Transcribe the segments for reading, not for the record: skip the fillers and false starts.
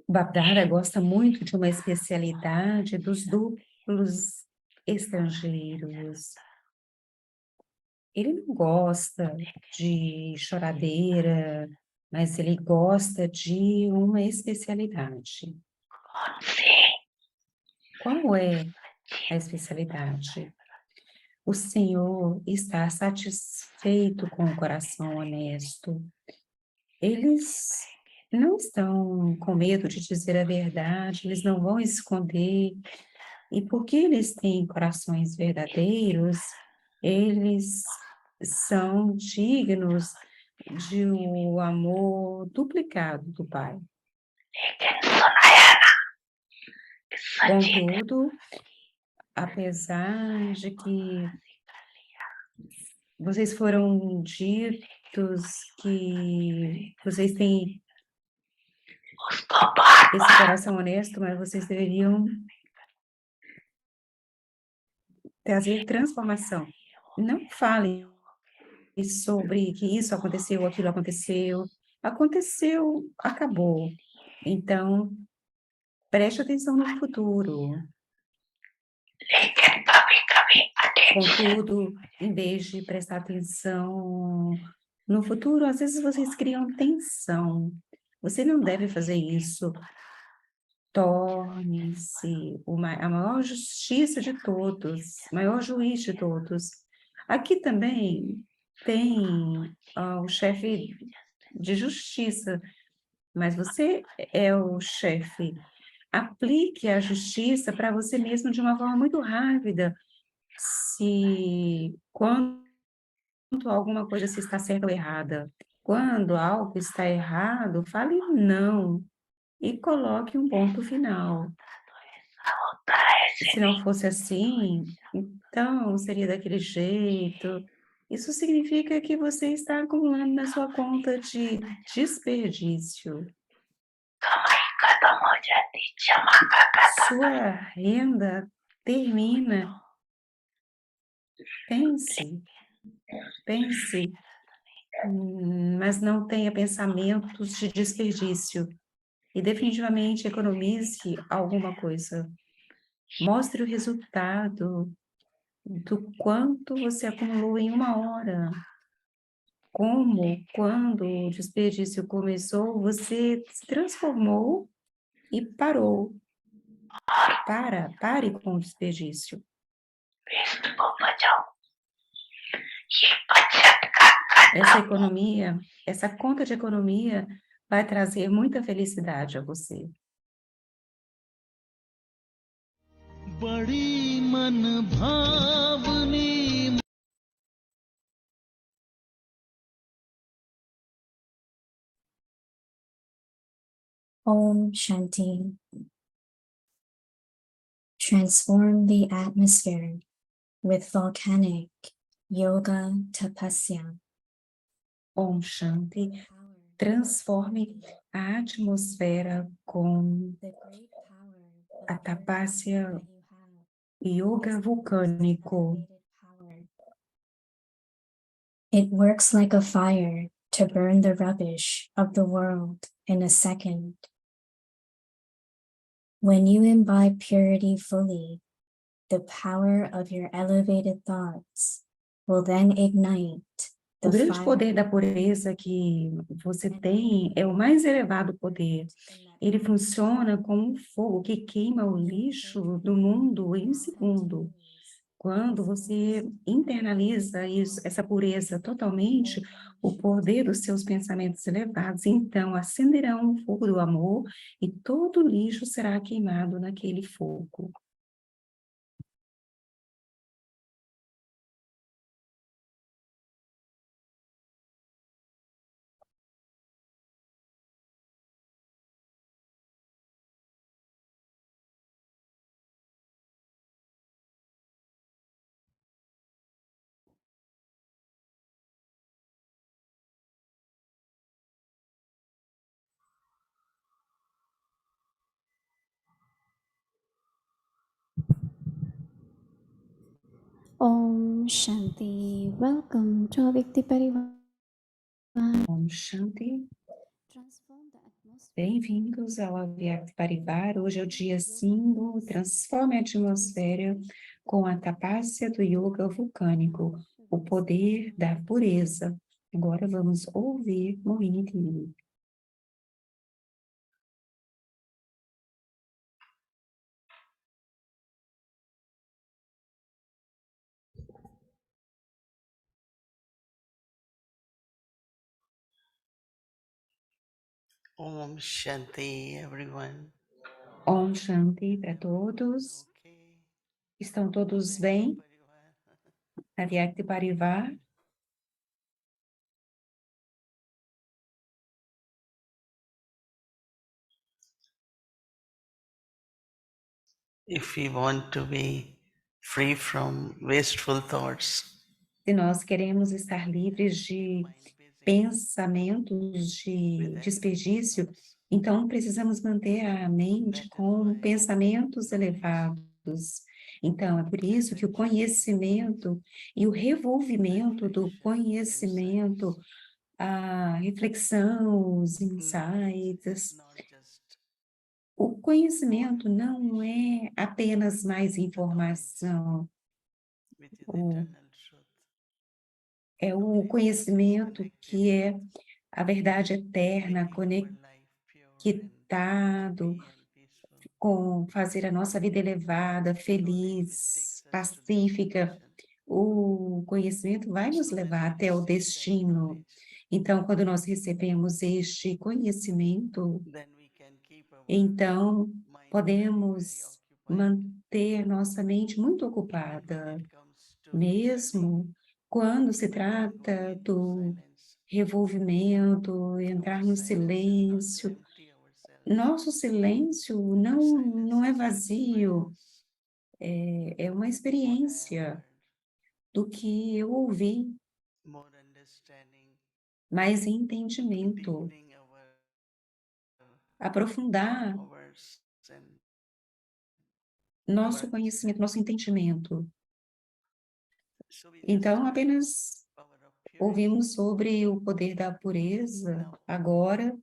Bapdada gosta muito de uma especialidade dos duplos estrangeiros. Ele não gosta de choradeira, mas ele gosta de uma especialidade. Qual é a especialidade? O Senhor está satisfeito com o coração honesto. Eles não estão com medo de dizer a verdade, eles não vão esconder. E porque eles têm corações verdadeiros, eles são dignos de um amor duplicado do Pai. Contudo, apesar de que vocês foram ditos que vocês têm esse coração honesto, mas vocês deveriam trazer transformação. Não falem sobre que isso aconteceu, aquilo aconteceu. Aconteceu, acabou. Então, preste atenção no futuro. Contudo, em vez de prestar atenção no futuro, às vezes vocês criam tensão. Você não deve fazer isso. Torne-se a maior justiça de todos, maior juiz de todos. Aqui também tem o chefe de justiça, mas você é o chefe. Aplique a justiça para você mesmo de uma forma muito rápida. Se quando alguma coisa se está certa ou errada, quando algo está errado, fale não e coloque um ponto final. Se não fosse assim, então seria daquele jeito. Isso significa que você está acumulando na sua conta de desperdício. Sua renda termina. Pense, mas não tenha pensamentos de desperdício. E definitivamente economize alguma coisa. Mostre o resultado do quanto você acumulou em uma hora. Como, quando o desperdício começou, você se transformou e parou. Pare com o desperdício. Essa economia, essa conta de economia vai trazer muita felicidade a você. Om Shanti. Transform the atmosphere with volcanic yoga tapasya. Om Shanti. Transforme a atmosfera com a tapasya yoga vulcânico. It works like a fire to burn the rubbish of the world in a second. When you imbibe purity fully, the power of your elevated thoughts will then ignite O the grande fire. poder da pureza que você tem é o mais elevado poder. Ele funciona como um fogo que queima o lixo do mundo em um segundo. Quando você internaliza isso, essa pureza totalmente, o poder dos seus pensamentos elevados, então acenderão o fogo do amor e todo o lixo será queimado naquele fogo. Om Shanti. Welcome to Avyakti Parivar. Om Shanti. Transform Bem-vindos ao Avyakt Parivar. Hoje é o dia 5. Transforme a atmosfera com a tapácia do yoga vulcânico, o poder da pureza. Agora vamos ouvir Mohini Devi. Om Shanti, everyone. Om Shanti para todos. Okay. Estão todos bem? Avyakt Parivar. If we want to be free from wasteful thoughts, Se nós queremos estar livres de pensamentos de desperdício, então precisamos manter a mente com pensamentos elevados. Então, é por isso que o conhecimento e o revolvimento do conhecimento, a reflexão, os insights, o conhecimento não é apenas mais informação, o é o conhecimento que é a verdade eterna, conectado com fazer a nossa vida elevada, feliz, pacífica. O conhecimento vai nos levar até o destino. Então, quando nós recebemos este conhecimento, então podemos manter nossa mente muito ocupada, mesmo quando se trata do revolvimento, entrar no silêncio. Nosso silêncio não é vazio, é uma experiência do que eu ouvi, mais entendimento, aprofundar nosso conhecimento, nosso entendimento. Então, apenas ouvimos sobre o poder da pureza, agora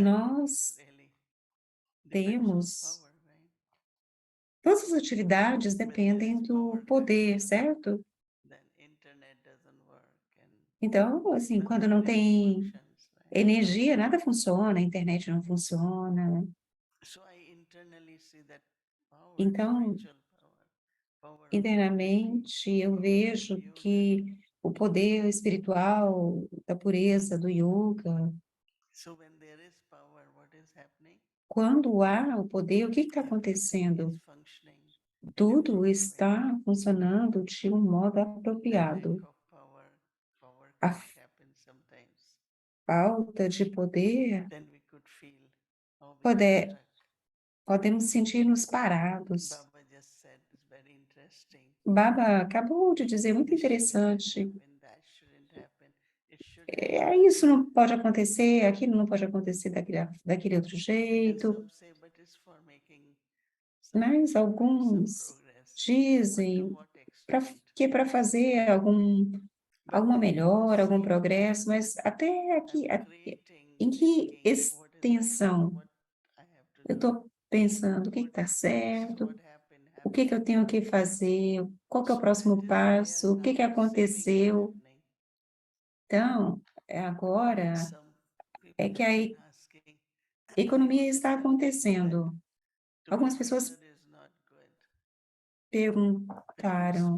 nós temos, todas as atividades dependem do poder, certo? Então, assim, quando não tem energia, nada funciona, a internet não funciona. Então, internamente, eu vejo que o poder espiritual da pureza, do yoga, quando há o poder, o que está acontecendo? Tudo está funcionando de um modo apropriado. A falta de poder, podemos sentir-nos parados. Baba acabou de dizer, muito interessante, isso não pode acontecer, aquilo não pode acontecer daquele outro jeito, mas alguns dizem que é para fazer alguma melhora, algum progresso, mas até aqui, em que extensão? Eu estou pensando o que está certo, o que eu tenho que fazer, qual que é o próximo passo, o que aconteceu. Então, agora é que a economia está acontecendo. Algumas pessoas perguntaram,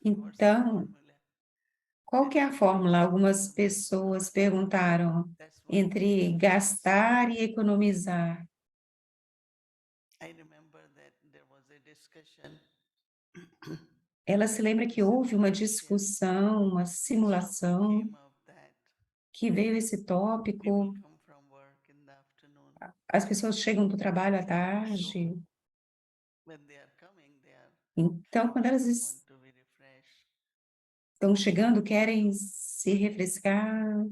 então, qual que é a fórmula? Algumas pessoas perguntaram entre gastar e economizar. Ela se lembra que houve uma discussão, uma simulação, que veio esse tópico. As pessoas chegam do trabalho à tarde, então, quando elas estão chegando, querem se refrescar,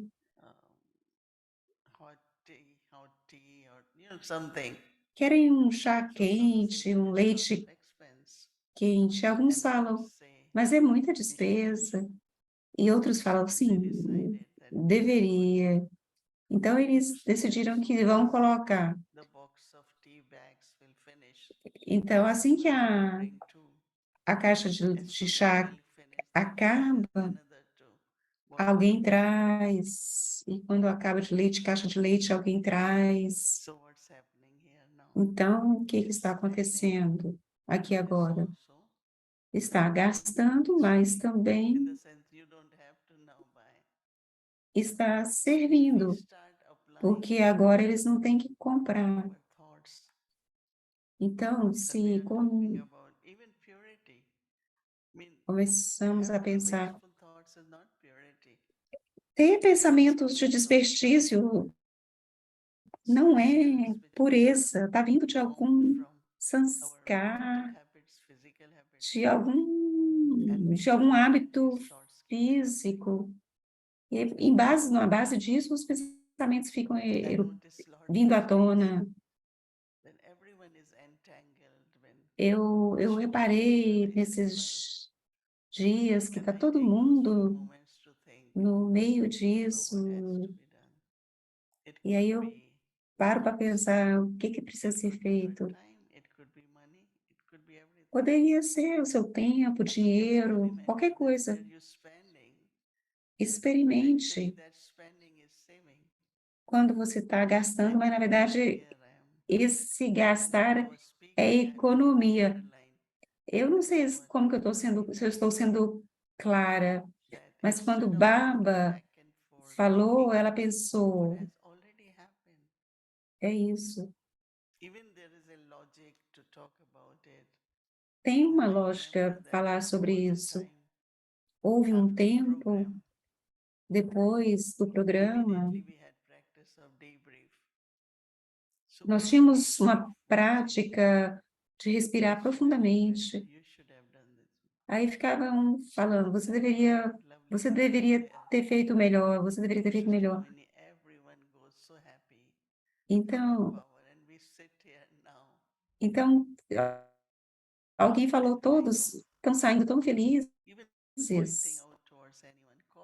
querem um chá quente, um leite quente. Alguns falam, mas é muita despesa. E outros falam, sim, deveria. Então, eles decidiram que vão colocar. Então, assim que a caixa de chá acaba, alguém traz. E quando acaba de leite, caixa de leite, alguém traz. Então, o que está acontecendo aqui agora? Está gastando, mas também está servindo, porque agora eles não têm que comprar. Então, se começamos a pensar, ter pensamentos de desperdício não é pureza, está vindo de algum sanskar, de algum hábito físico. E na base disso, os pensamentos ficam vindo à tona. Eu reparei nesses dias que está todo mundo no meio disso, e aí eu paro para pensar o que precisa ser feito. Poderia ser o seu tempo, dinheiro, qualquer coisa. Experimente quando você está gastando, mas na verdade esse gastar é economia. Eu não sei como que eu estou sendo, se eu estou sendo clara, mas quando Baba falou, ela pensou, é isso. Tem uma lógica falar sobre isso. Houve um tempo, depois do programa, nós tínhamos uma prática de respirar profundamente. Aí ficavam falando, você deveria ter feito melhor, você deveria ter feito melhor. Então, alguém falou, todos estão saindo tão felizes.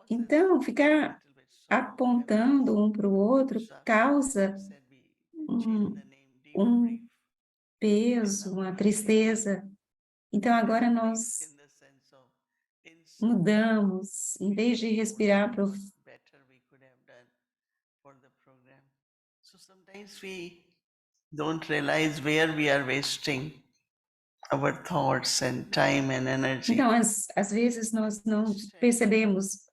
Então, ficar apontando um para o outro causa um peso, uma tristeza. Então, agora nós mudamos, em vez de respirar Don't realize where we are wasting our thoughts and time and energy. Então, às vezes nós não percebemos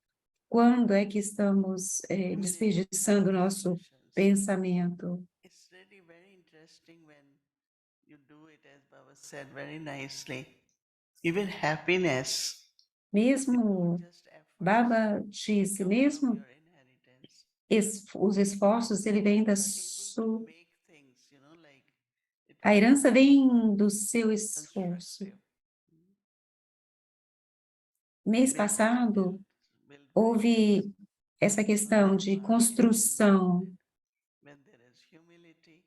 quando é que estamos desperdiçando o nosso pensamento. It's really very interesting when you do it, as Baba said very nicely. Even happiness, Mesmo, just effort, Baba disse, mesmo your inheritance. os esforços, ele vem To make things, like it a herança vem do seu esforço. constructive. Mês passado, houve essa questão de construção. When there is humility,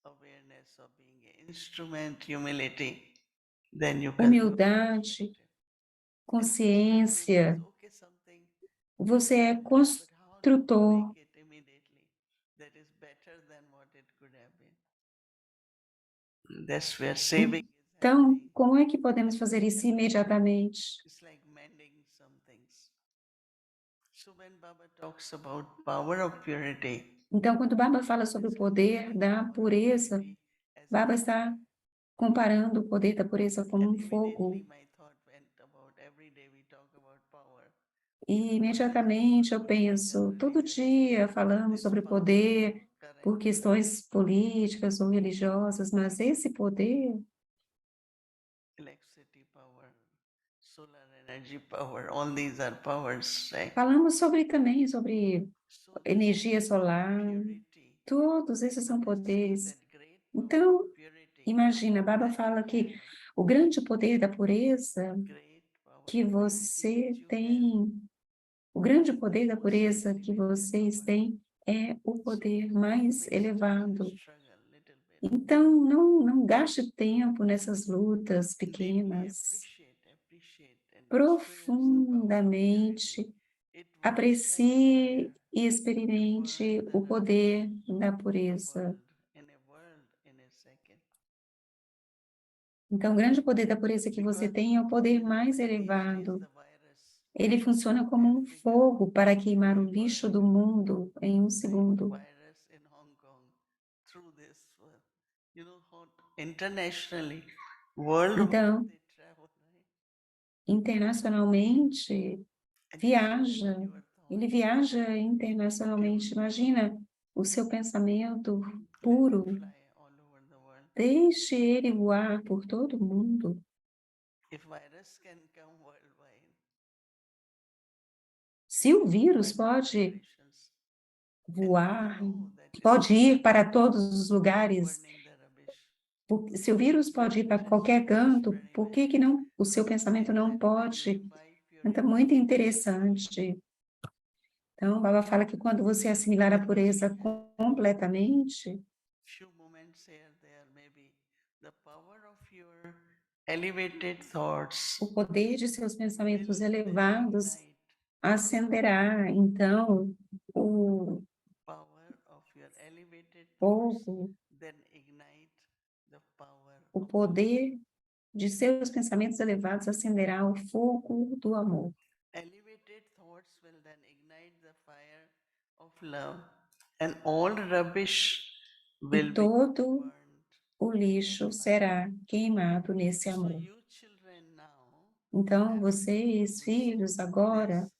awareness of being an instrument, humility, then you can Humildade, consciência, okay, something, você é but how to construtor. make it immediately that is better than what it could have been. That's where saving is Então, happening. como é que podemos fazer isso imediatamente? It's like mending some things. So when Baba talks about power of purity, Então, quando Baba fala sobre o poder da pureza, Baba está comparando o poder da pureza como um fogo. my thought went about every day we talk about power. E imediatamente eu penso, todo dia falamos sobre poder por questões políticas ou religiosas, mas esse poder, Electricity power, solar energy power, all these are powers, right? falamos também sobre So this energia solar, purity, todos esses são that poderes. great Então, purity, imagina, Baba fala que o grande poder da pureza great power que você tem, o grande poder da pureza que vocês têm é o poder mais elevado. struggle little bit. Então, não gaste tempo nessas lutas pequenas. Appreciate profundamente, aprecie e experimente o poder da pureza. Então, o grande poder da pureza que você tem é o poder mais elevado. Ele funciona como um fogo para queimar o lixo do mundo em um segundo. Então, internacionalmente, ele viaja internacionalmente. Imagina o seu pensamento puro, deixe ele voar por todo o mundo. Se o vírus pode voar, pode ir para todos os lugares, se o vírus pode ir para qualquer canto, por que que não, o seu pensamento não pode? Então, muito interessante. Então, o Baba fala que quando você assimilar a pureza completamente, o poder de seus pensamentos elevados acenderá. Então, o fogo, o poder de seus pensamentos elevados acenderá o fogo do amor. Elevated thoughts will then ignite the fire of love, and all rubbish E will be todo burned. o lixo será queimado nesse So amor. you children now Então, vocês, filhos, agora,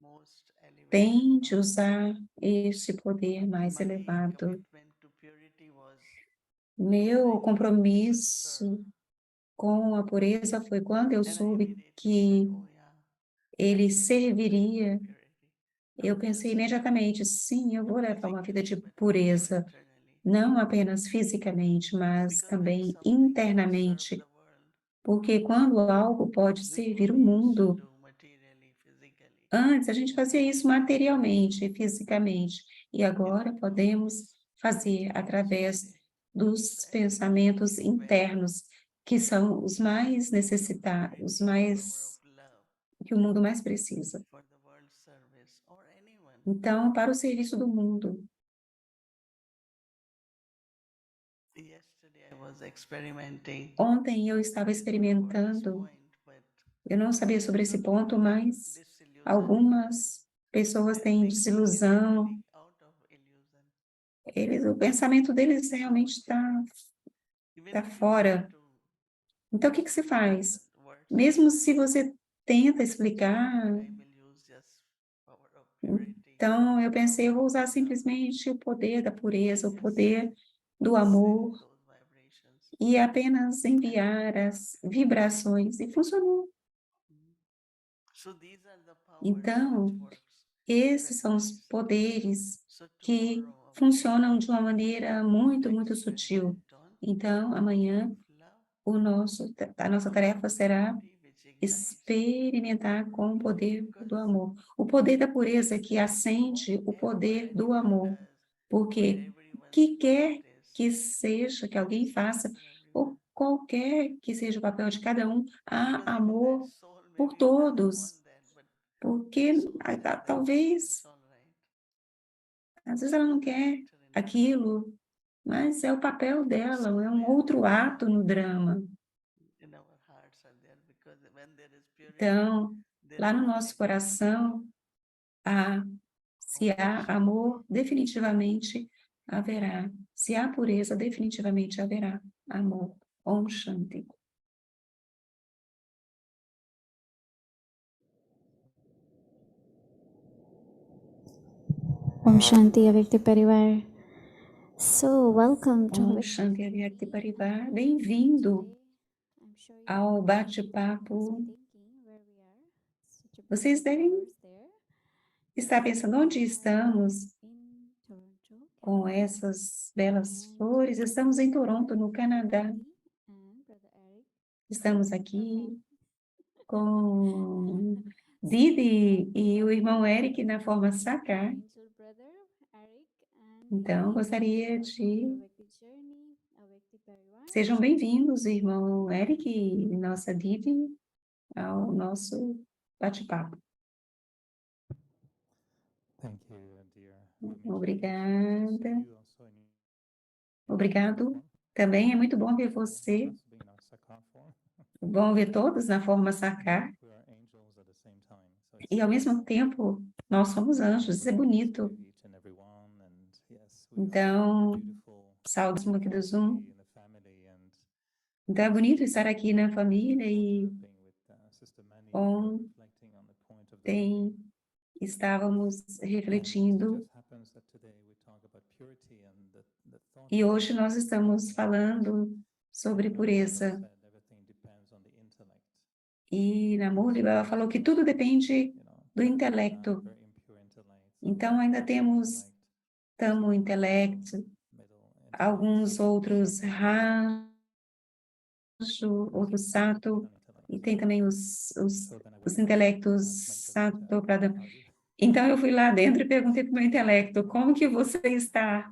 most elevated têm de usar este poder mais my elevado. commitment to purity was Meu compromisso com a pureza foi quando eu and I soube immediately que said, oh yeah, ele serviria. purity. Eu pensei imediatamente, sim, eu vou levar uma vida de Physically, but pureza, internally. não apenas fisicamente, mas Because when também something can serve internamente, the world, porque quando algo pode we servir o only used to mundo, do materially, physically. antes a gente fazia isso materialmente, fisicamente, e agora podemos fazer através dos pensamentos internos, que são os mais necessitados, os mais que o mundo mais precisa. For the world's service or anyone. Então, para o serviço do mundo. Yesterday I was experimenting Ontem eu estava this experimentando, point, but eu não sabia sobre esse ponto, mas disillusion algumas pessoas and têm they desilusão, really out of illusion. o pensamento deles realmente está Even if you fora. try to Então, o que que se faz? words, Mesmo se você tenta explicar, I will use just power of purity. então eu pensei, eu vou usar simplesmente o poder da pureza, o poder do amor, Those vibrations. e apenas enviar as vibrações, e funcionou. So these are the powers Então, which works. esses são os poderes So que tomorrow, funcionam de uma maneira muito, muito sutil. Então, amanhã, a nossa tarefa será experimentar com o poder do amor. O poder da pureza que acende o poder do amor. Porque o que quer que seja que alguém faça, ou qualquer que seja o papel de cada um, há amor por todos. Porque talvez, às vezes ela não quer aquilo, mas é o papel dela, é um outro ato no drama. Então, lá no nosso coração, se há amor, definitivamente haverá. Se há pureza, definitivamente haverá amor. Om Shanti. Om Shanti Avyakti Parivar. So, welcome to Om Shanti Avyakti Parivar. Bem-vindo ao bate-papo. Vocês devem estar pensando onde estamos com essas belas flores. Estamos em Toronto, no Canadá. Estamos aqui com Didi e o irmão Eric na forma Sakar. Então, gostaria de... Sejam bem-vindos, irmão Eric e nossa Didi. ao nosso bate-papo. Thank you, dear Bhumika. Obrigada. See you also in Obrigado. form. Também é muito bom ver você. Us being in our Sakar form. Bom ver todos na forma Sakar. We are angels at the same time. So E ao mesmo tempo, nós somos anjos. Isso é bonito. each and every one, and yes, we Então, beautiful saúde aqui do Zoom. in the family, and Então, é bonito estar aqui na família e being with Sister Manny, ontem reflecting on the point of the estávamos refletindo just happens that today we talk about purity and the thought e hoje nós estamos falando sobre pureza. said everything depends on the intellect. E na Murli, Baba falou que tudo depende You know, do intelecto. very impure intellect. Então, ainda temos tamo intelecto, Middle alguns outros rajo, outros sato, e tem também os intelectos sato, prada. Então, eu fui lá dentro e perguntei para o meu intelecto, como que você está?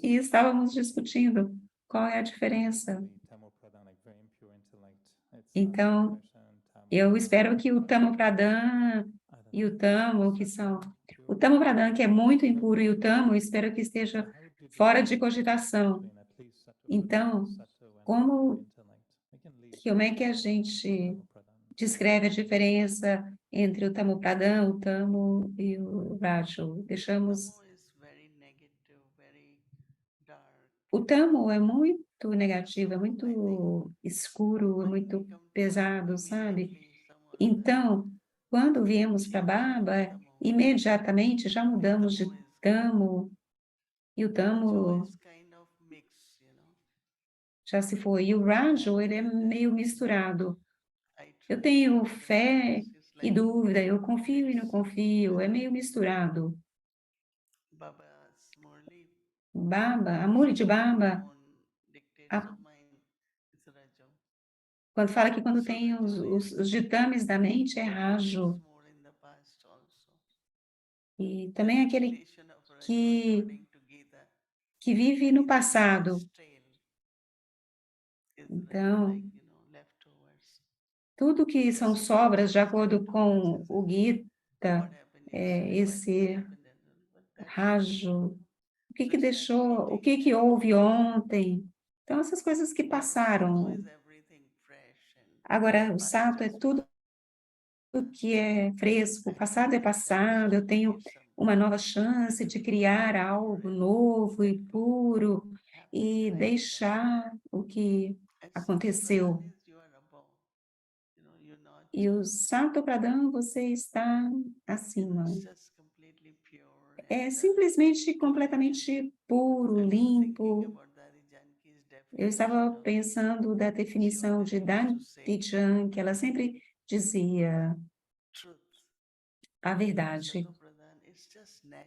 E estávamos discutindo qual é a diferença. Então, eu espero que o Tamo Pradhan e o Tamo, que são... O Tamo Pradhan, que é muito impuro, e o Tamo, eu espero que esteja fora de cogitação. Então, como é que a gente descreve a diferença entre o Tamo Pradhan, o Tamo e o Raju? Deixamos... Tamo is very negative, very dark. O Tamo é muito negativo, é muito escuro, é When we muito come to pesado, Baba, sabe? immediately Tamo Então, quando viemos para Baba, imediatamente já mudamos de Tamo, e o Raju Tamo is kind of mixed, you know. já se foi. E o Raju, ele é meio misturado. I Eu trust tenho and fé it's e like dúvida, eu confio e não confio, é meio misturado. Baba's Murli, Baba, a Murli de Baba, own dictates a- of mind, it's Raju. quando fala que quando So tem Raju is os ditames da mente, é Raju. more in the past also. E também aquele Dictation of Raju, que, according to Gita, que vive no anything passado. that's stale is Então, like, you know, leftovers. tudo que são sobras, de acordo com o Gita, What happened yesterday, esse what happened yesterday, but that's Raju, o que so que it's deixou, naturally o que que taken. houve ontem. Então, essas coisas que Sato passaram. is everything fresh and Agora, o past Sato é is tudo que é fresco, o passado é passado, eu tenho uma nova chance de criar algo novo e puro e deixar o que aconteceu. E o Sato Pradhan, você está acima. É simplesmente completamente puro, limpo. Eu estava pensando da definição de Dante Chan, que ela sempre dizia a verdade.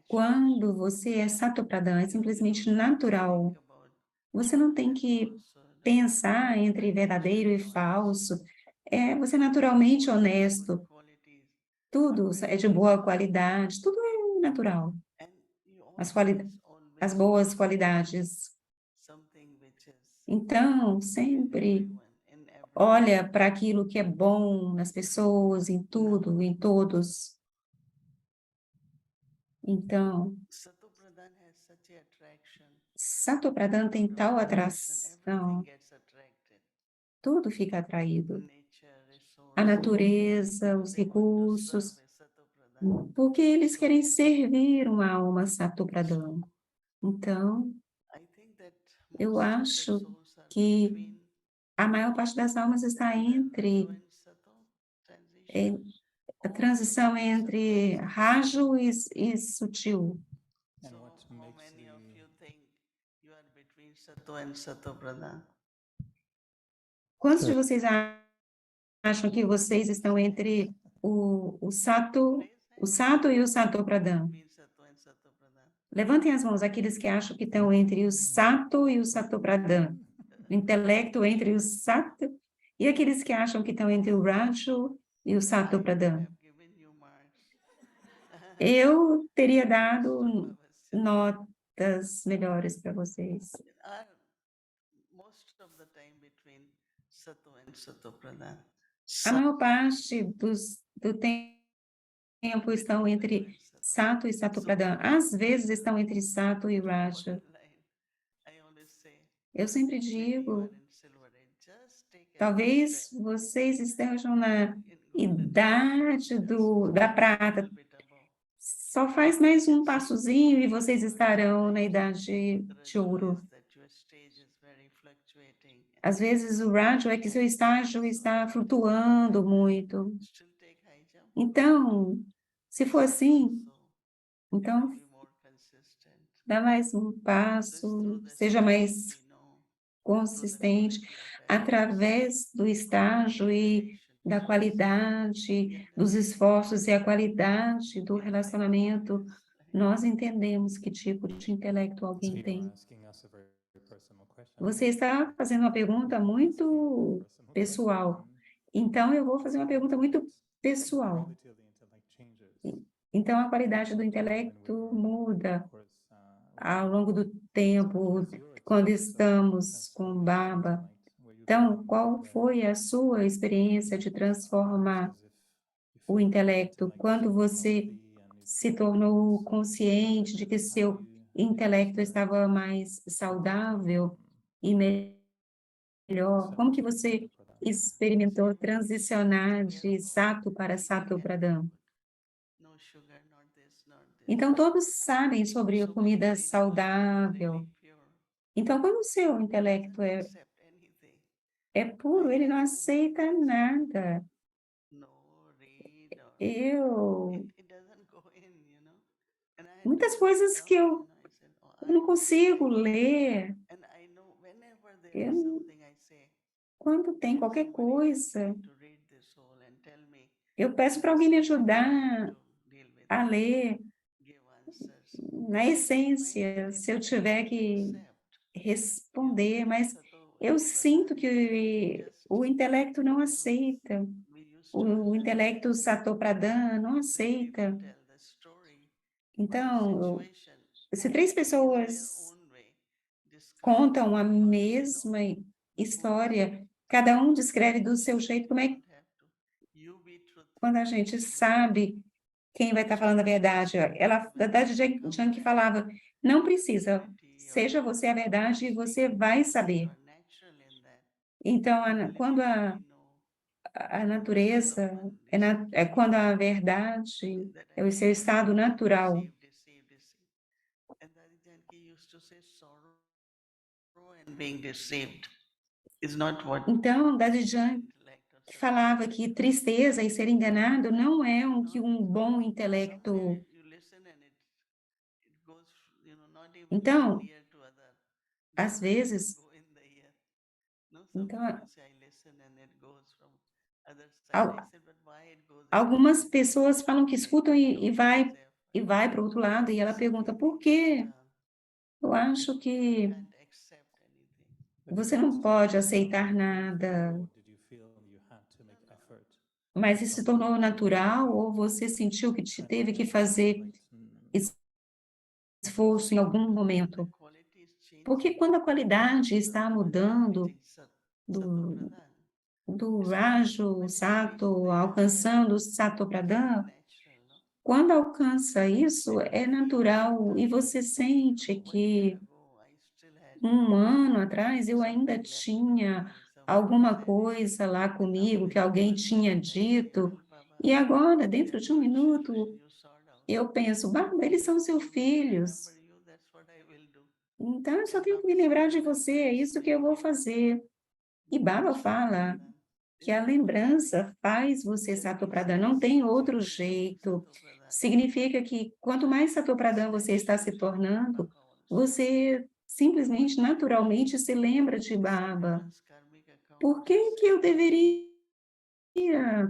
Quando você é Sato Pradhan, é simplesmente natural. Você não tem que pensar entre verdadeiro e falso. Você é naturalmente honesto. Tudo é de boa qualidade, tudo é natural. As boas qualidades. Então, sempre olha para aquilo que é bom nas pessoas, em tudo, em todos. Então, Sato Pradhan tem tal atração, tudo fica atraído. A natureza, os recursos, porque eles querem servir uma alma Sato Pradhan. Então, eu acho que a maior parte das almas está entre a transição entre Raju e Sutil. And what makes Quantos de vocês acham que vocês estão entre o Sato e o Sato Pradhan? Levantem as mãos aqueles que acham que estão entre o Sato e o Sato Pradhan. O intelecto entre o Sato e aqueles que acham que estão entre o Raju e o Sato Pradhan. Eu teria dado notas melhores para vocês. Sato and Satopradhan. A maior parte do tempo estão entre Sato e Satopradhan. Às vezes estão entre Sato e Raja. Eu sempre digo, talvez vocês estejam na idade da prata. Só faz mais um passozinho e vocês estarão na idade de ouro. Às vezes o Raja é que seu estágio está flutuando muito. Então, se for assim, então dá mais um passo, seja mais consistente, através do estágio e da qualidade dos esforços e a qualidade do relacionamento, nós entendemos que tipo de intelecto alguém tem. Você está fazendo uma pergunta muito pessoal, então eu vou fazer uma pergunta muito pessoal. Então, a qualidade do intelecto muda ao longo do tempo, quando estamos com Baba. Então, qual foi a sua experiência de transformar o intelecto? Quando você se tornou consciente de que seu intelecto estava mais saudável e melhor? Como que você experimentou transicionar de Sato para Satopradhan? Então, todos sabem sobre a comida saudável. Então, quando o seu intelecto é puro, ele não aceita nada. Muitas coisas que eu não consigo ler. Quando tem qualquer coisa, eu peço para alguém me ajudar a ler. Na essência, se eu tiver que responder, mas eu sinto que o intelecto não aceita, o intelecto Satopradhan não aceita. Então, se 3 pessoas contam a mesma história, cada um descreve do seu jeito, como é que quando a gente sabe quem vai estar falando a verdade? A verdade Janki falava, não precisa, seja você a verdade e você vai saber. Então, quando a natureza, quando a verdade é o seu estado natural. Então, Dadi Janki falava que tristeza e ser enganado não é que um bom intelecto. Então, às vezes, então, algumas pessoas falam que escutam e vai para o outro lado, e ela pergunta, por quê? Eu acho que você não pode aceitar nada, mas isso se tornou natural, ou você sentiu que teve que fazer esforço em algum momento? Porque quando a qualidade está mudando do Rajo, Sato, alcançando o Satopradhan, quando alcança isso, é natural, e você sente que 1 ano atrás eu ainda tinha alguma coisa lá comigo que alguém tinha dito, e agora, dentro de 1 minuto, eu penso, Baba, eles são seus filhos, então eu só tenho que me lembrar de você, é isso que eu vou fazer. E Baba fala que a lembrança faz você Satopradhan, não tem outro jeito. Significa que quanto mais Satopradhan você está se tornando, você simplesmente, naturalmente, se lembra de Baba. Por que que eu deveria?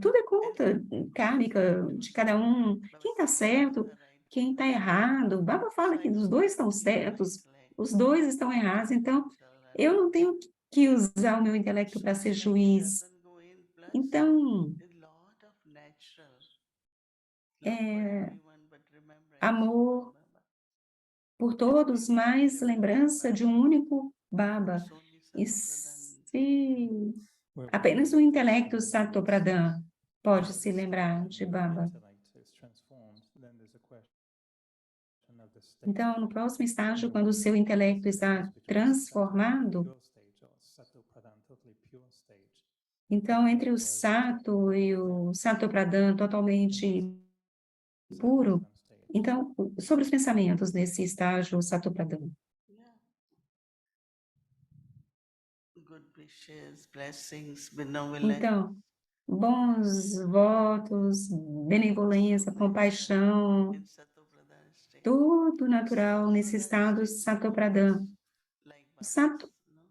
Tudo é conta kármica de cada um. Quem está certo, quem está errado. Baba fala que os 2 estão certos, os 2 estão errados. Então, eu não tenho que usar o meu intelecto para ser juiz. Então, amor por todos, mais lembrança de um único Baba. E se where Apenas o intelecto Satopradana pode se lembrar de Baba. intellect is transformed, then there's a question of the state. Então, no próximo estágio, quando o seu intelecto está transformado, Pure stage or Satopradana, totally pure stage. então, entre o Sato e o Satopradana totalmente puro, então, sobre os pensamentos nesse estágio Satopradana. Yeah. Good wishes, blessings, benevolence. Então, bons votos, benevolência, compaixão, in Satopradana state. tudo natural nesse estado Satopradana. Like Sato, Baba's, no?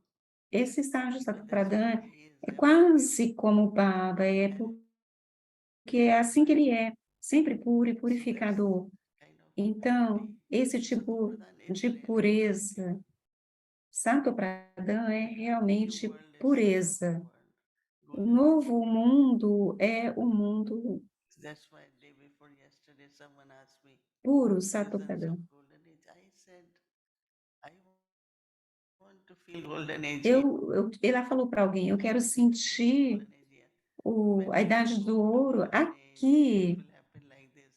esse estágio Because that's Satopradana what he is, é everything quase como o Baba, é and porque é assim que ele é, sempre puro e so that's purificador. kind of Então, purity. esse tipo Satopradana is de really pureza, Satopradana é new realmente world is pureza. the O golden novo mundo é o mundo That's why day before yesterday someone asked me puro, visions Satopradana. of golden age. I said, I want to feel golden age here. Ela falou para alguém, eu quero sentir Golden age here. a idade do ouro aqui. It will happen like this.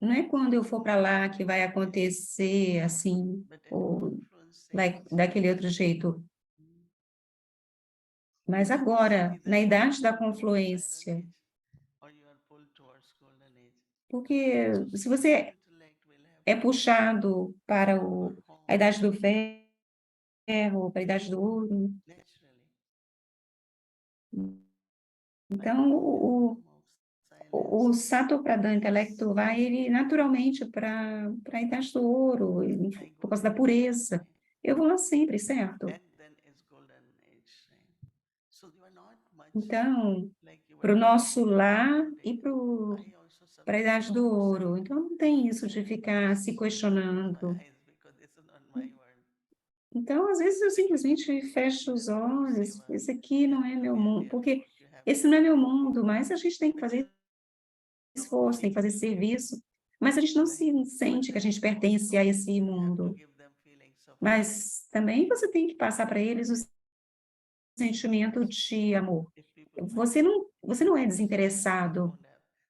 Não é quando eu for para lá que vai acontecer assim, But at ou confluence daquele outro jeito. Mas when you agora, see na that idade da you are confluência, iron age, or you are pulled towards golden age. porque So se você intellect will é have puxado para your a idade home do ferro, para a idade do ouro, naturally. então o Satopradana intelecto vai ele naturalmente para a idade do ouro, por causa da pureza. Eu vou lá sempre, certo? That then is golden age, right? So you are not much Então, like you para o were nosso lar today. e para I also a idade do sometimes ouro. Então, não tem isso de ficar se my questionando. eyes because this is not my world. Então, às vezes, eu simplesmente fecho os olhos. Esse aqui não é meu mundo, porque esse não é meu mundo, mas a gente tem que fazer esforço, tem que fazer serviço. Mas a gente não se sente que a gente pertence a esse mundo. Mas também você tem que passar para eles o sentimento de amor. Você não é desinteressado.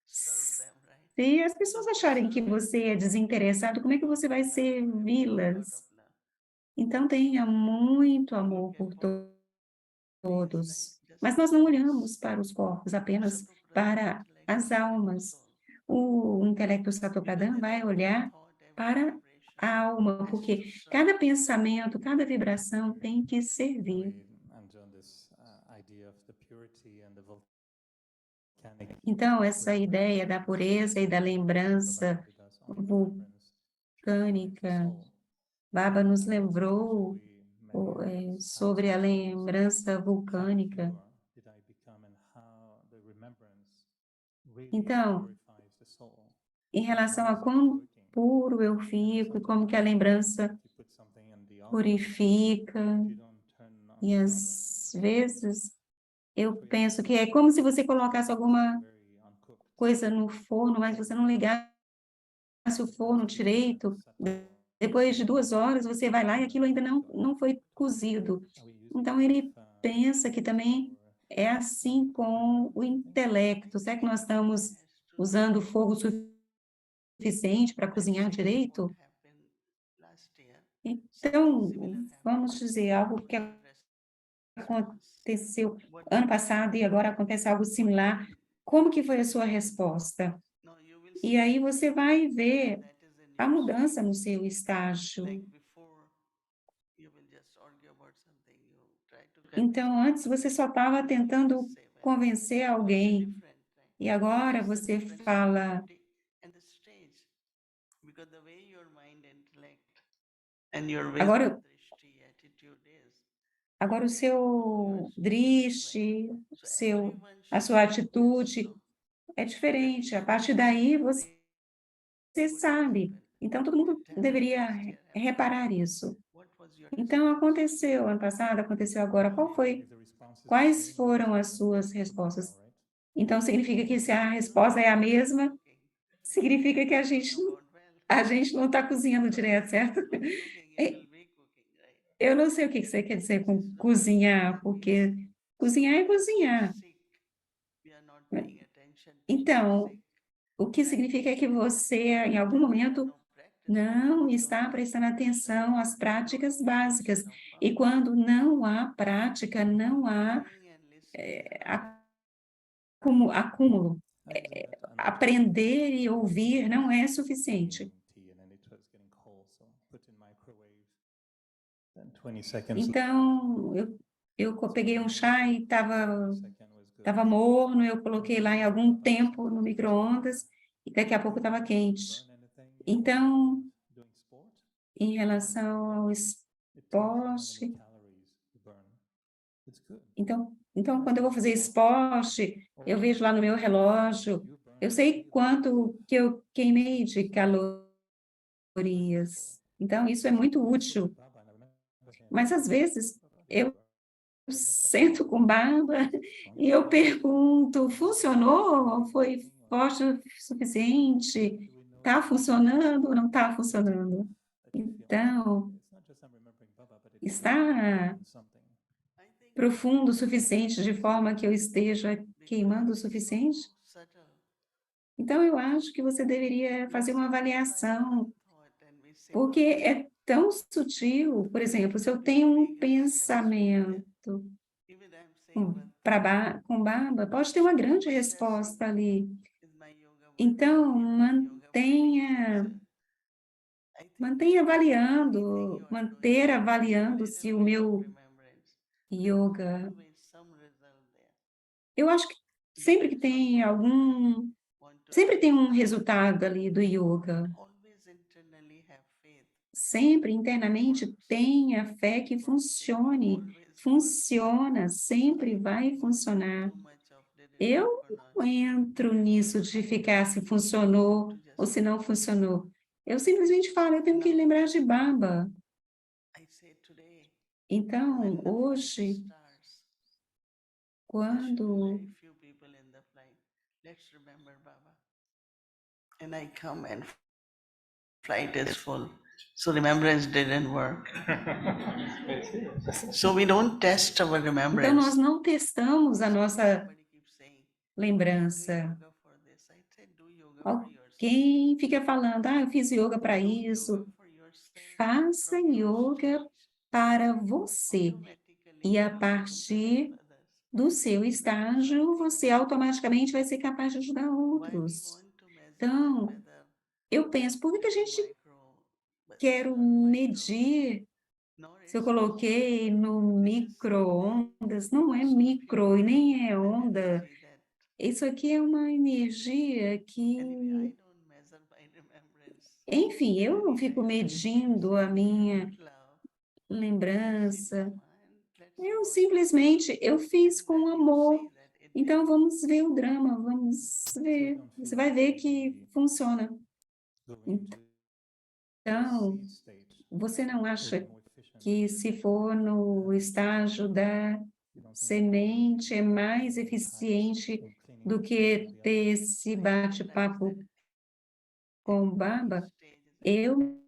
Se as pessoas acharem que você é desinteressado, como é que você vai servi-las? Então, tenha muito amor por todos. Mas nós não olhamos para os corpos, apenas para as almas. O intelecto Satopradana vai olhar para a alma, porque cada pensamento, cada vibração tem que servir. Under this idea of the purity and the volcanic Então, essa ideia da pureza e da lembrança vulcânica, Baba nos lembrou sobre a lembrança vulcânica. Então, em relação a quão puro eu fico, como que a lembrança purifica, e às vezes eu penso que é como se você colocasse alguma coisa no forno, mas você não ligasse o forno direito. Depois de 2 horas, você vai lá e aquilo ainda não foi cozido. Então, ele pensa que também é assim com o intelecto. Será que nós estamos usando fogo suficiente para cozinhar direito? Então, vamos dizer, algo que aconteceu ano passado e agora acontece algo similar. Como que foi a sua resposta? E aí você vai ver a mudança no seu estágio. Então, antes você só estava tentando convencer alguém, e agora você fala, agora o seu drishti, a sua atitude é diferente. A partir daí você sabe. Então, todo mundo deveria reparar isso. Então, aconteceu ano passado, aconteceu agora. Quais foram as suas respostas? Então, significa que se a resposta é a mesma, significa que a gente não está cozinhando direto, certo? Eu não sei o que você quer dizer com cozinhar, porque Cozinhar é cozinhar. Então, o que significa que você, em algum momento, não está prestando atenção às práticas básicas. E quando não há prática, não há acúmulo. I do that. I'm Aprender e ouvir não é suficiente. tea and then it was getting cold, so put in microwave. Then 20 seconds Então, eu peguei um chá e estava second was good. Tava morno, eu coloquei lá em algum tempo no micro-ondas e daqui a pouco estava quente. Burn anything Então, doing sport? em relação ao It tells you how esporte, many calories you burn. It's good. então quando eu vou fazer esporte, eu vejo lá no meu relógio, You burn eu sei quanto que eu queimei de calorias. Então, isso é muito útil. Baba, and I remember him. Mas, às vezes, eu Burn sento com Baba e eu pergunto, funcionou? Foi forte o suficiente? Está funcionando ou não está funcionando? Então, It's not just I'm remembering Baba, but it está something. profundo o suficiente de forma que eu esteja queimando o suficiente? Então, eu acho que você deveria fazer uma avaliação, porque é tão sutil. Por exemplo, se eu tenho um pensamento com Baba, pode ter uma grande resposta ali. Então, manter avaliando se o meu yoga. Eu acho que sempre tem um resultado ali do yoga. Sempre internamente tenha fé que funciona, sempre vai funcionar. Eu não entro nisso de ficar se funcionou ou se não funcionou. Eu simplesmente falo, eu tenho que lembrar de Baba. Então, hoje, quando And I come and flight is full. So remembrance didn't work. So we don't test our então nós remembrance. não testamos a nossa Somebody keeps saying, "Do lembrança. yoga for this." I said, do yoga for yourself. Alguém fica falando, eu fiz yoga para Do isso. yoga for yourself, Faça from your yoga stage. para você. Automatically E a you will partir help others. do seu estágio, você automaticamente vai ser capaz de ajudar Why we outros. want to measure Então, whether eu penso, por que a gente micro, but quer it's not micro, medir nor se eu it's coloquei no micro-ondas? Não é micro e nem é onda. energy that Isso aqui é uma energia anyway, que, I don't measure by remembrance. enfim, eu não fico medindo a minha Love, lembrança. and let's Eu watch. simplesmente, eu fiz And com then you amor. see that it Então, vamos ver o drama, vamos ver. don't Você feel vai ver like que funciona. going into Então, seed stage você não will acha be more efficient. que se for no estágio da You don't think, semente é mais eficiente I'm cleaning do this que up, the ter other. esse bate-papo com o Baba? Eu me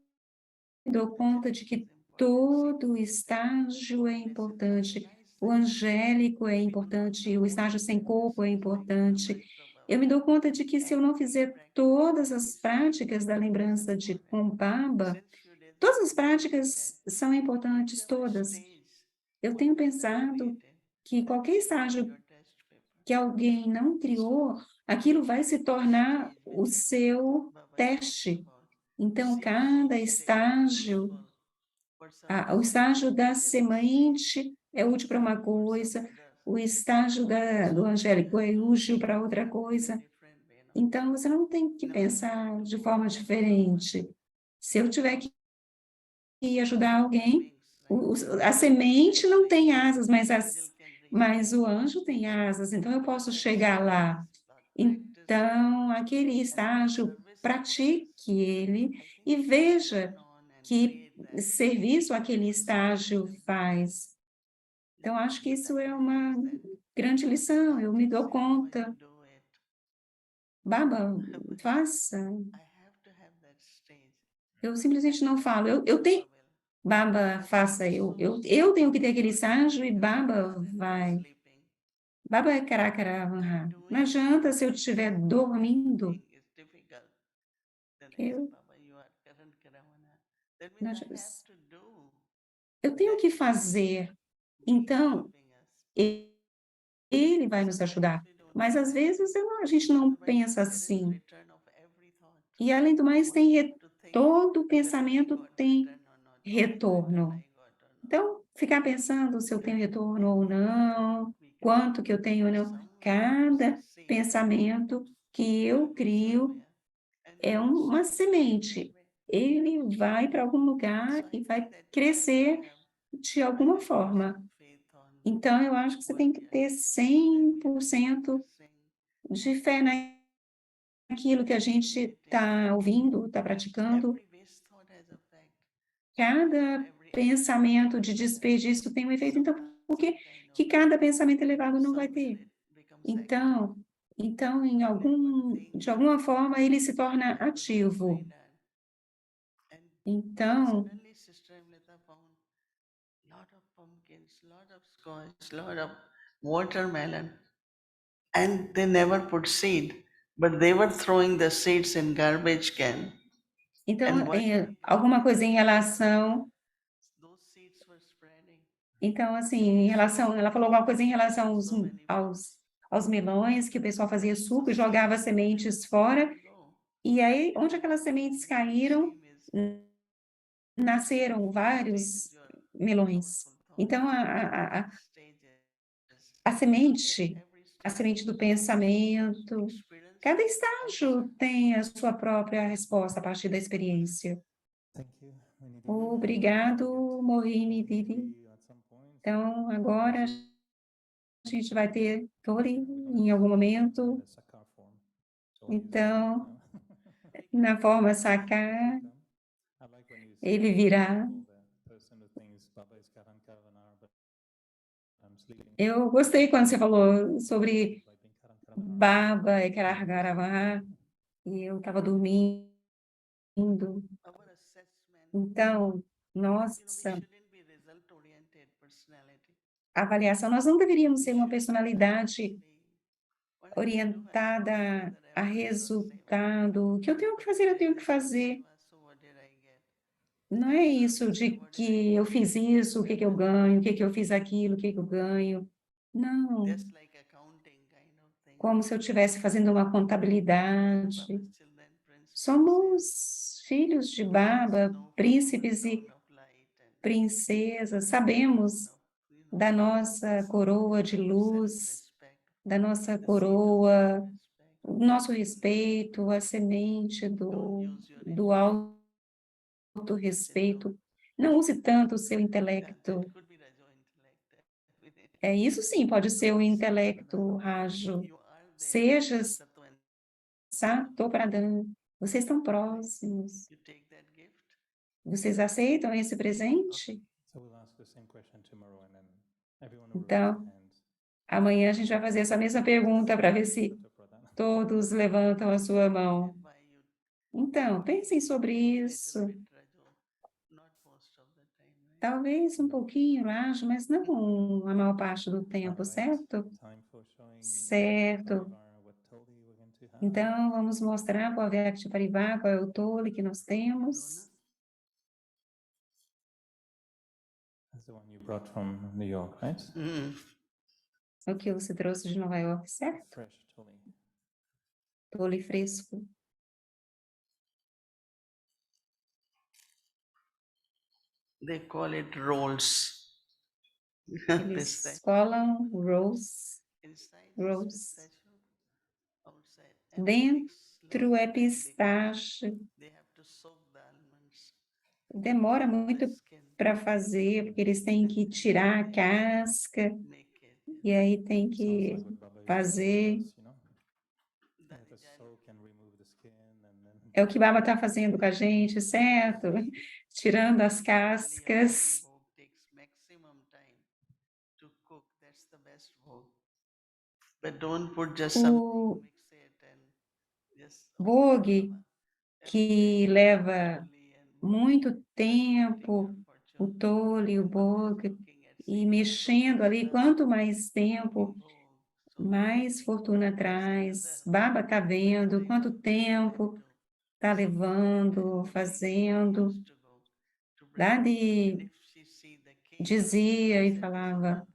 dou conta de que todo estágio é importante. O angélico é importante, o estágio sem corpo é importante. Eu me dou conta de que se eu não fizer todas as práticas da lembrança de Kumbaba, todas as práticas são importantes, todas. Eu tenho pensado que qualquer estágio que alguém não criou, aquilo vai se tornar o seu teste. Então, cada estágio, o estágio da semente é útil para uma coisa, o estágio do angélico é útil para outra coisa. Então, você não tem que pensar de forma diferente. Se eu tiver que ajudar alguém, a semente não tem asas, mas o anjo tem asas, então eu posso chegar lá. Então, aquele estágio, pratique ele e veja que serviço aquele estágio faz. Então, acho que isso é uma grande lição, eu me dou conta. Baba, faça. Eu simplesmente não falo. Eu tenho. Baba, faça. Eu tenho que ter aquele estágio e Baba vai. Baba Karakaravanha. Não adianta se eu estiver dormindo. Thing is difficult. Then Eu, yes, Baba, you are Karan Karavana. That não means I adianta- have to do. eu tenho That que is fazer. He is Então, helping us. ele vai nos ajudar. Sometimes we don't Mas às think vezes a gente não but pensa there is assim. return of every thought. E além do mais, One have to think todo whether I pensamento got tem return or not, what retorno. return I got or not. Então, ficar pensando se eu tenho retorno ou não, We can quanto que eu tenho ou não, somewhere cada it's a seed pensamento que eu crio somewhere, and é it will uma sow semente. anyway. Ele vai para algum lugar So I e think vai that you crescer have de alguma 100% forma. faith on Então, eu acho que você what tem que you are ter doing, that we are 100% practicing, de fé naquilo que a gente está ouvindo, está praticando. every waste thought has effect. Cada Every pensamento de desperdício tem um efeito. Então, por que que cada pensamento elevado não vai ter? Então, de alguma forma, ele se torna ativo. Então, Suddenly, Sister Amrita found lot of pumpkins, lot of squash, lot of watermelon, and they never put seed, but they were throwing the seeds in garbage can. então alguma coisa em relação, Those seeds were spreading. então, assim, em relação, ela falou alguma coisa em relação aos melões, que o pessoal fazia suco e jogava sementes fora, e aí, onde aquelas sementes caíram, nasceram vários melões. Então, a semente do pensamento, cada estágio tem a sua própria resposta a partir da experiência. Thank you. We need to Obrigado, Mohini Didi. maybe at some point. Então, agora a gente vai ter Tori em algum momento. The Sakar form. So when you Então, know. na forma Sakar, I like when you ele virá. the person who thinks Baba is Karan Karavanar, but I'm sleeping. Eu gostei quando você falou sobre By being Karan Karavanar. Baba e Karargaravá, e eu estava dormindo. Our assessment, Então, we nossa shouldn't be result-oriented personality. avaliação, nós não deveríamos ser uma personalidade What I can do, I orientada can do, a that everybody does same. resultado. O que eu tenho que fazer, eu tenho que fazer. So what did I get? Não é isso de que eu fiz isso, o que que eu ganho, o que que eu fiz aquilo, o que que eu ganho. Não, Just like accounting kind of thing. como se eu estivesse fazendo uma contabilidade. Baba's children, Prince Somos filhos de Baba, príncipes e princesas, sabemos da nossa coroa de luz, da nossa coroa, o nosso respeito, a semente do autorrespeito. Não use tanto o seu intelecto. É isso sim, pode ser o intelecto, Rajo. Seja Sato Pradhan. Vocês estão próximos. Vocês aceitam esse presente? So we'll ask the same question tomorrow, and then everyone will raise Então, their hands. amanhã a gente vai fazer essa mesma pergunta para ver se Dr. Pradhan. todos levantam a sua mão. Então, pensem sobre isso. Talvez um pouquinho, Raj, mas não a maior parte do tempo, Alright, certo? time for showing Certo. Parivar what Toli we're going to have. Então, vamos mostrar para o Avyakti Parivar qual é o tole que nós temos. That's the one you brought from New York, right? O que você trouxe de Nova York, certo? Fresh Toli. Tole fresco. They call it rolls. Eles colam rose Rose. dentro é pistache. Demora muito para fazer, porque eles têm que tirar a casca, e aí tem que Sounds like what Baba is fazer. doing to us, you know? Let us soak and remove the skin, and then É o que Baba está fazendo com a gente, certo? Tirando as cascas. But don't put just O something, mix it and just bogue, que leva muito tempo, o tole, o bogue, e mexendo ali, quanto mais tempo mais fortuna traz. Baba está vendo quanto tempo está levando, fazendo. Dadi dizia e falava,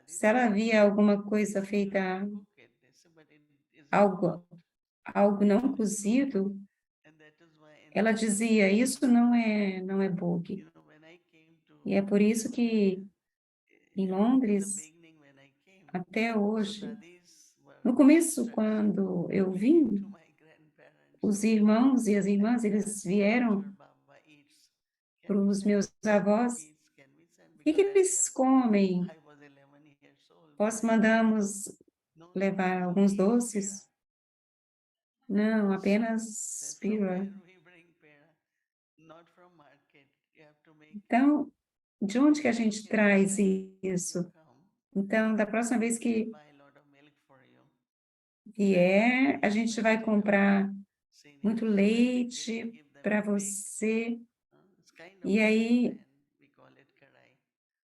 se ela via alguma coisa feita, algo não cozido, ela dizia, isso não é bhogi. E é por isso que em Londres, até hoje, no começo, quando eu vim, os irmãos e as irmãs, eles vieram para os meus avós, o que eles comem? Mandamos levar alguns doces? Não, apenas pira. Então, de onde que a gente traz isso? Então, da próxima vez que vier, a gente vai comprar muito leite para você. E aí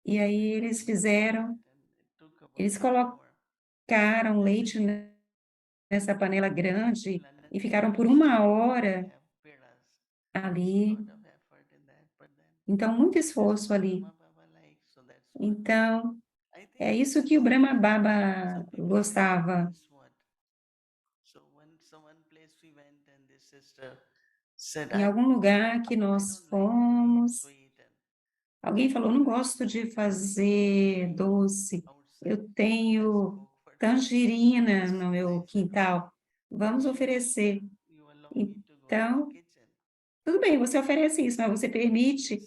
eles colocaram leite nessa panela grande e ficaram por 1 hora ali. Então, muito esforço ali. Então, é isso que o Brahma Baba gostava. Em algum lugar que nós fomos, alguém falou, não gosto de fazer doce, eu tenho tangerina no meu quintal, vamos oferecer. Então, tudo bem, você oferece isso, mas você permite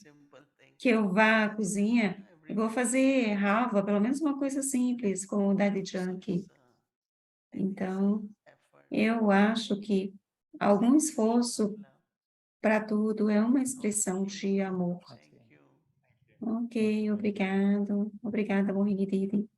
que eu vá à cozinha, eu vou fazer halva, pelo menos uma coisa simples, com o Daddy Yankee. Então, eu acho que algum esforço para tudo é uma expressão de amor. Ok, obrigado. Obrigada, Mohini Didi.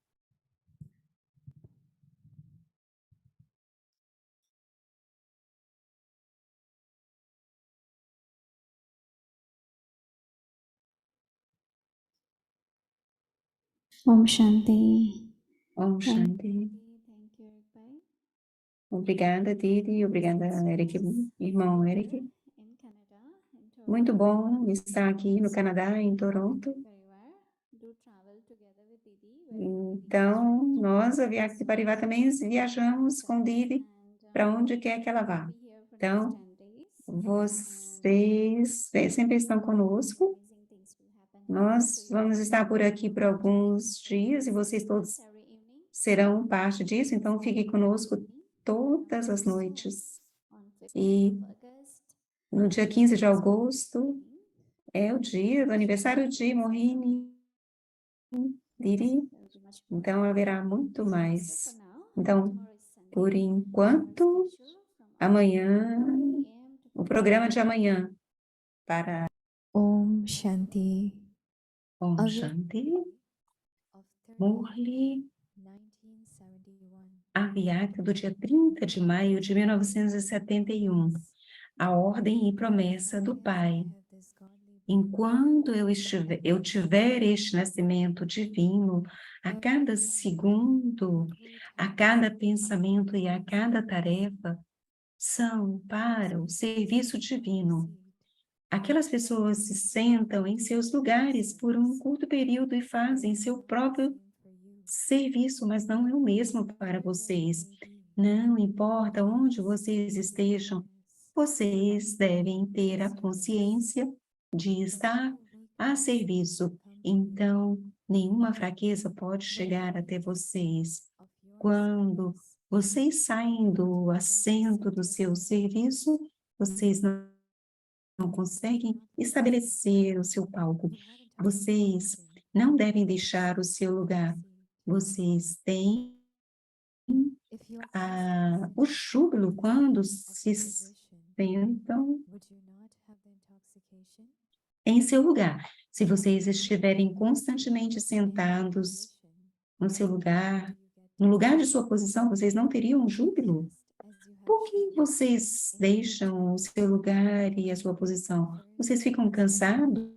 Om Shanti. Om Shanti. Thank you, Eric. Obrigada, Didi. Obrigada, Eric, irmão Eric. In Canada, in Toronto. Muito bom estar aqui no Canadá, em Toronto. Do travel together with Didi. Então, nós, a Vyakti Parivá, também viajamos com Didi para onde quer que ela vá. Então, vocês sempre estão conosco. Nós vamos estar por aqui por alguns dias e vocês todos serão parte disso, então fiquem conosco todas as noites. E no dia 15 de agosto é o dia do aniversário de Mohini Didi, então haverá muito mais. Então, por enquanto, amanhã, o programa de amanhã para Om Shanti. Om Shanti, Murli, 1971. a Vyakti do dia 30 de maio de 1971, a ordem e promessa do Pai. Enquanto eu tiver este nascimento divino, a cada segundo, a cada pensamento e a cada tarefa, são para o serviço divino. Aquelas pessoas se sentam em seus lugares por um curto período e fazem seu próprio serviço, mas não é o mesmo para vocês. Não importa onde vocês estejam, vocês devem ter a consciência de estar a serviço. Então, nenhuma fraqueza pode chegar até vocês. Quando vocês saem do assento do seu serviço, vocês não conseguem estabelecer o seu palco. Vocês não devem deixar o seu lugar. Vocês têm o júbilo quando se sentam em seu lugar. Se vocês estiverem constantemente sentados no seu lugar, no lugar de sua posição, vocês não teriam júbilo? Por que vocês deixam o seu lugar e a sua posição? Vocês ficam cansados?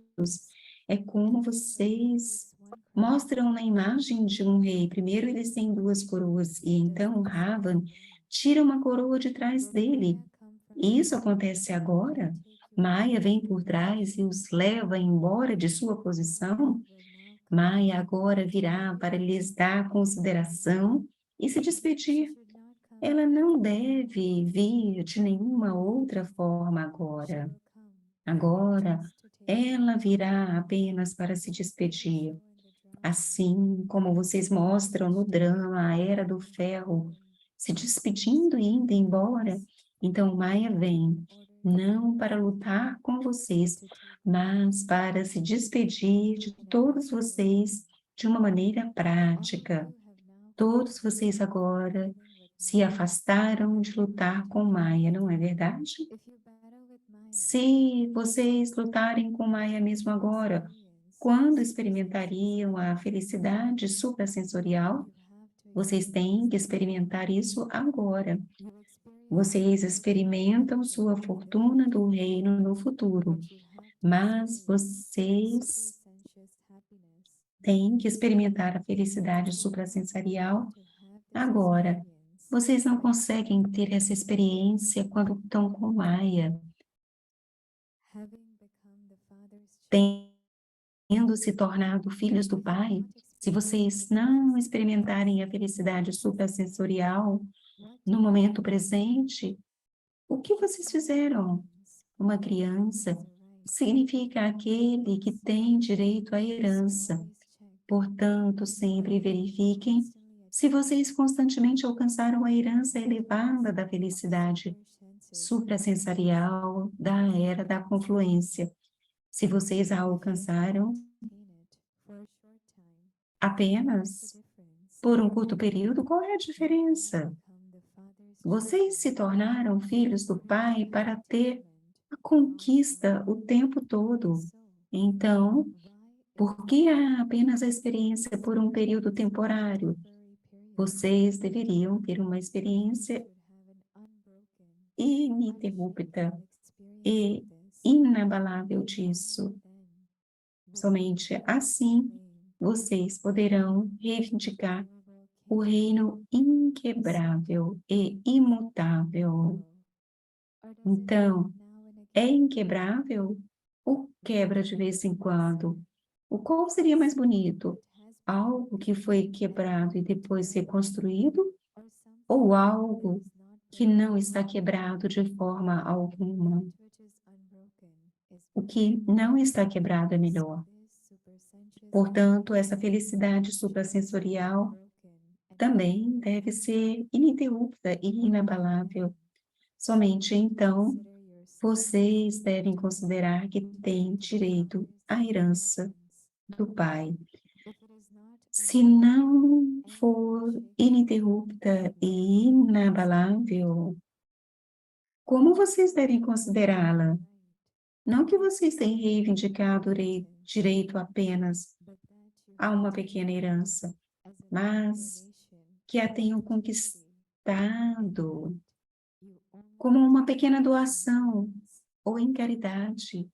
É como vocês mostram na imagem de um rei. Primeiro eles têm 2 coroas e então Ravan tira uma coroa de trás dele. E isso acontece agora. Maia vem por trás e os leva embora de sua posição. Maia agora virá para lhes dar consideração e se despedir. Ela não deve vir de nenhuma outra forma agora. Agora, ela virá apenas para se despedir. Assim como vocês mostram no drama A Era do Ferro, se despedindo e indo embora, então Maia vem, não para lutar com vocês, mas para se despedir de todos vocês de uma maneira prática. Todos vocês agora se afastaram de lutar com Maia, não é verdade? Se vocês lutarem com Maia mesmo agora, quando experimentariam a felicidade suprasensorial, vocês têm que experimentar isso agora. Vocês experimentam sua fortuna do reino no futuro, mas vocês têm que experimentar a felicidade suprasensorial agora. Vocês não conseguem ter essa experiência quando estão com Maia, tendo se tornado filhos do Pai. Se vocês não experimentarem a felicidade suprasensorial no momento presente, o que vocês fizeram? Uma criança significa aquele que tem direito à herança. Portanto, sempre verifiquem se vocês constantemente alcançaram a herança elevada da felicidade suprasensorial da era da confluência. Se vocês a alcançaram apenas por um curto período, qual é a diferença? Vocês se tornaram filhos do Pai para ter a conquista o tempo todo. Então, por que há apenas a experiência por um período temporário? Vocês deveriam ter uma experiência ininterrupta e inabalável disso. Somente assim vocês poderão reivindicar o reino inquebrável e imutável. Então, é inquebrável ou quebra de vez em quando? O qual seria mais bonito? Algo que foi quebrado e depois reconstruído? Ou algo que não está quebrado de forma alguma? O que não está quebrado é melhor. Portanto, essa felicidade suprasensorial também deve ser ininterrupta e inabalável. Somente então vocês devem considerar que têm direito à herança do Pai. Se não for ininterrupta e inabalável, como vocês devem considerá-la? Não que vocês tenham reivindicado direito apenas a uma pequena herança, mas que a tenham conquistado como uma pequena doação ou em caridade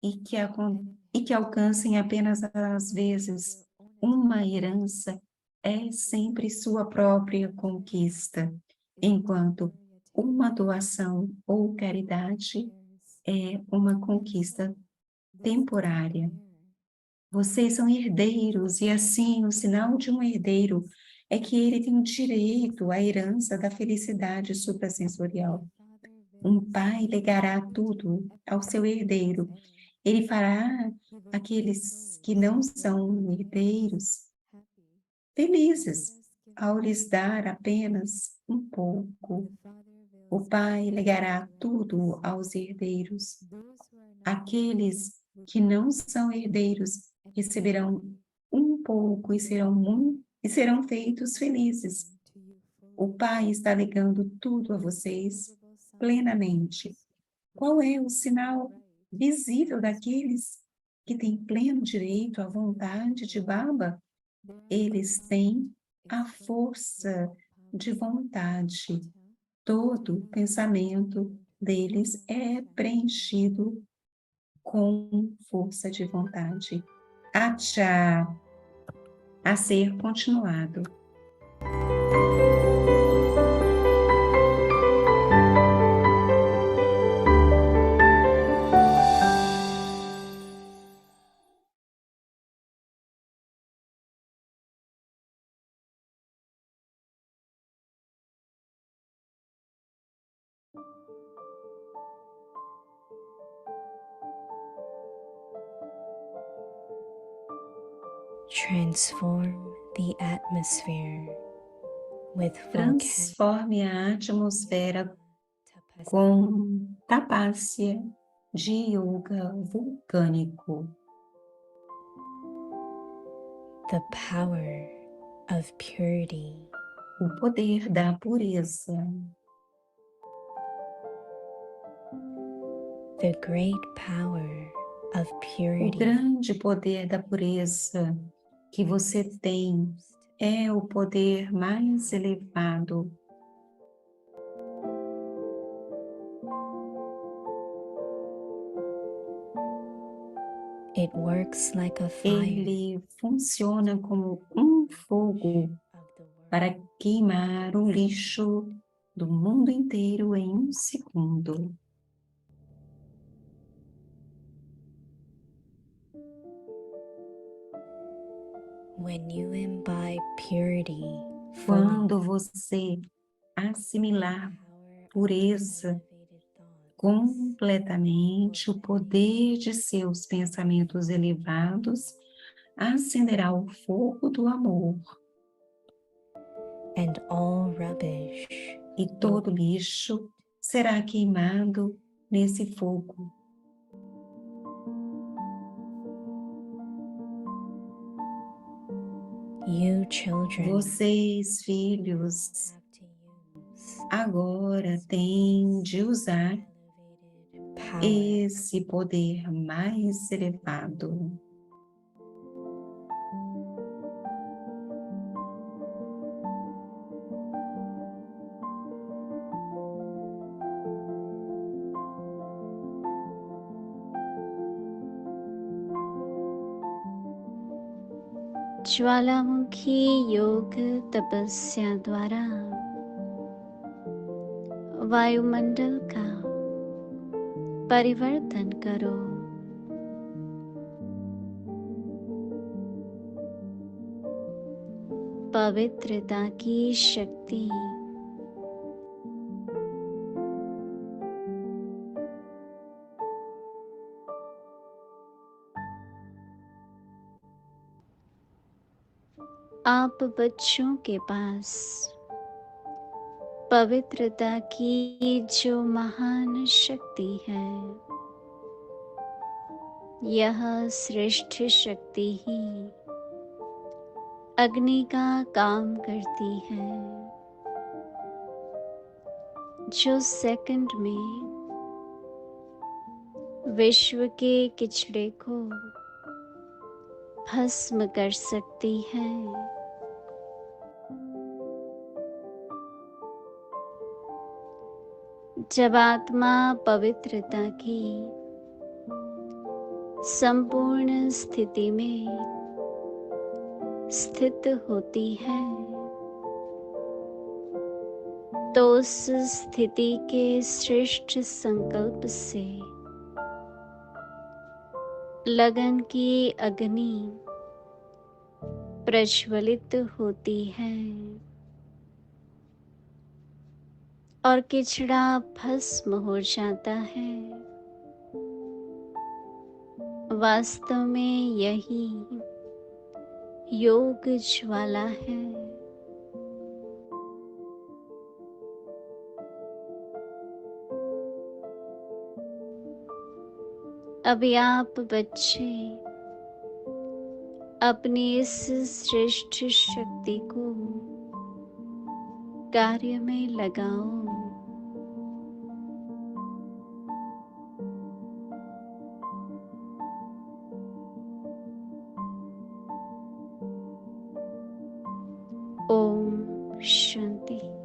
e que alcancem apenas às vezes uma herança é sempre sua própria conquista, enquanto uma doação ou caridade é uma conquista temporária. Vocês são herdeiros e assim o sinal de um herdeiro é que ele tem o direito à herança da felicidade suprasensorial. Um pai legará tudo ao seu herdeiro. Ele fará aqueles que não são herdeiros felizes ao lhes dar apenas um pouco. O pai legará tudo aos herdeiros. Aqueles que não são herdeiros receberão um pouco e serão feitos felizes. O pai está legando tudo a vocês plenamente. Qual é o sinal visível daqueles que têm pleno direito à vontade de Baba? Eles têm a força de vontade. Todo pensamento deles é preenchido com força de vontade. Acha! a ser continuado. Transform the atmosphere with Transforme a atmosfera com tapácia de yoga vulcânico. the power of purity. O poder da pureza. The great power of O purity grande poder da pureza que você tem é o poder mais elevado. It works like a fire Ele funciona como um fogo of the world. para queimar o lixo do mundo inteiro em um segundo. When you imbibe purity fully, Quando você assimilar power of pureza elevated thoughts, completamente, o poder de seus pensamentos elevados acenderá o fogo do amor and all rubbish e todo lixo será queimado nesse fogo. you children Vocês, filhos, have to use agora têm de usar elevated power esse poder mais elevado. ज्वालामुखी योग तपस्या द्वारा वायुमंडल का परिवर्तन करो। पवित्रता की शक्ति आप बच्चों के पास पवित्रता की जो महान शक्ति है, यह श्रेष्ठ शक्ति ही अग्नि का काम करती है, जो सेकंड में विश्व के किचड़े को भस्म कर सकती है। जब आत्मा पवित्रता की संपूर्ण स्थिति में स्थित होती है, तो उस स्थिति के श्रेष्ठ संकल्प से लगन की अग्नि प्रज्वलित होती है और किचड़ा भस्म हो जाता है। वास्तव में यही योग ज्वाला है। अभी आप बच्चे अपनी इस श्रेष्ठ शक्ति को कार्य में लगाओ। ओम शांति।